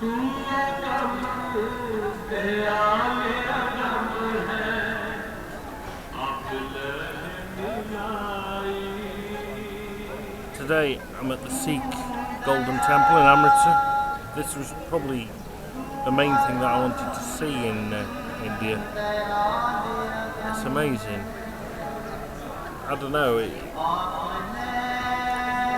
Today I'm at the Sikh Golden Temple in Amritsar. This was probably the main thing that I wanted to see in India. It's amazing. I don't know,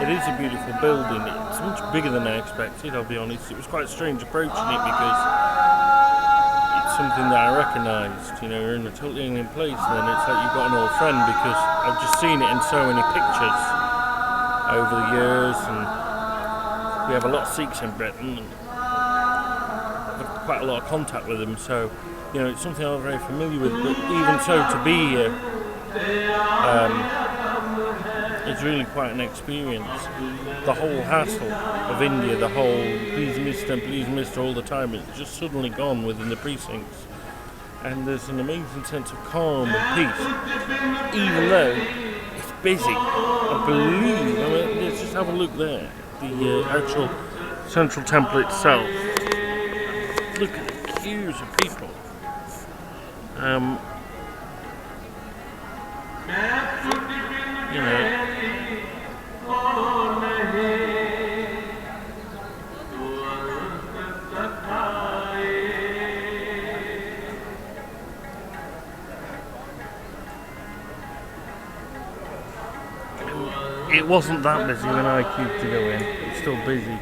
it is a beautiful building. It's much bigger than I expected, I'll be honest. It was quite strange approaching it because it's something that I recognised. You know, you're in a totally alien place and then it's like you've got an old friend, because I've just seen it in so many pictures over the years, and we have a lot of Sikhs in Britain and I've had quite a lot of contact with them, so you know, it's something I'm very familiar with. But even so, to be here, it's really quite an experience. The whole hassle of India, the whole please mister all the time, it's just suddenly gone within the precincts, and there's an amazing sense of calm and peace, even though it's busy. I believe, let's just have a look there, the actual central temple itself. Look at the queues of people. You know, it wasn't that busy when I queued to go in. It's still busy.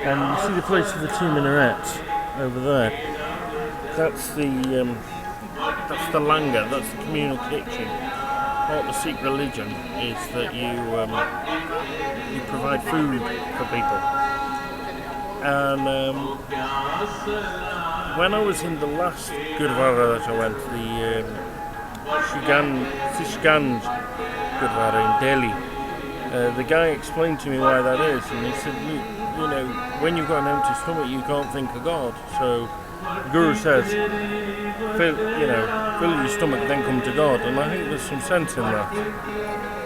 And you see the place with the two minarets over there. That's the Langar. That's the communal kitchen. Part of the Sikh religion is that you provide food for people. And when I was in the last Gurdwara that I went, the Sikhism Gurdwara in Delhi, the guy explained to me why that is, and he said, you know, when you've got an empty stomach, you can't think of God. So the Guru says, fill your stomach, then come to God. And I think there's some sense in that.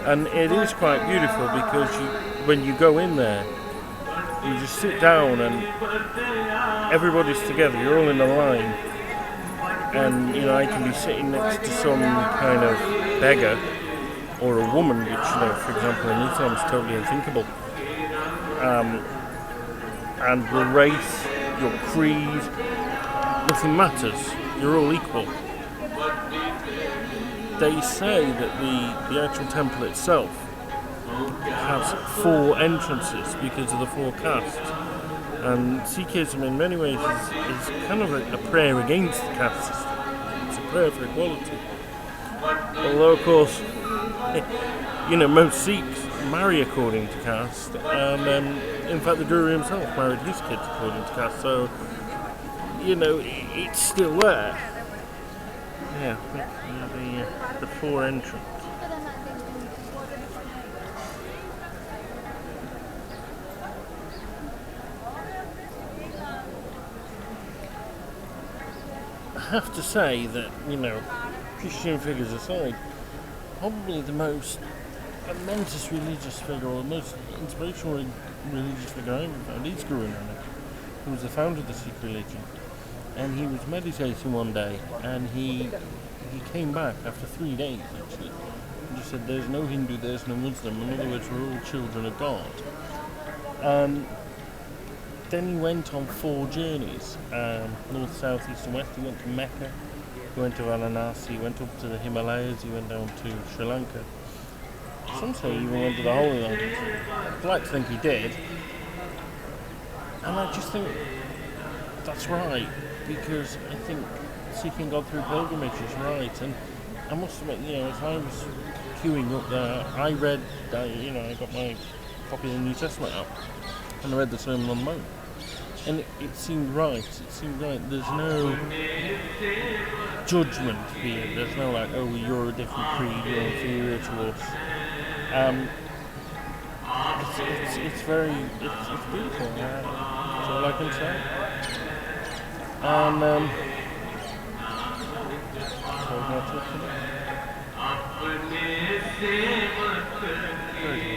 And it is quite beautiful because when you go in there, you just sit down and everybody's together. You're all in a line, and you know, I can be sitting next to some kind of beggar or a woman, which, you know, for example, in Islam is totally unthinkable. And your race, your creed, nothing matters. You're all equal. They say that the actual temple itself has 4 entrances because of the 4 castes. And Sikhism in many ways is kind of a prayer against the caste system. It's a prayer for equality. Although, of course, you know, most Sikhs marry according to caste, and in fact the Guru himself married his kids according to caste, so you know, it's still there. Yeah, the 4 entrants. I have to say that, you know, Christian figures aside, probably the most momentous religious figure, or the most inspirational religious figure I ever found is Guru Nanak, who was the founder of the Sikh religion. And he was meditating one day, and he came back after 3 days, actually, and just said, there's no Hindu, there's no Muslim. In other words, we're all children of God. Then he went on 4 journeys, north, south, east and west. He went to Mecca, he went to Varanasi, he went up to the Himalayas, he went down to Sri Lanka. Some say he even went to the Holy Land. I'd like to think he did. And I just think that's right, because I think seeking God through pilgrimage is right. And I must admit, you know, as I was queuing up there, I read, I got my copy of the New Testament out, and I read the Sermon on the Mount. And it seemed right. It seemed right. There's no judgment here. There's no like, oh, you're a different creed, you're inferior to us. It's beautiful. That's all I can say. And so I'm talking about. Very good.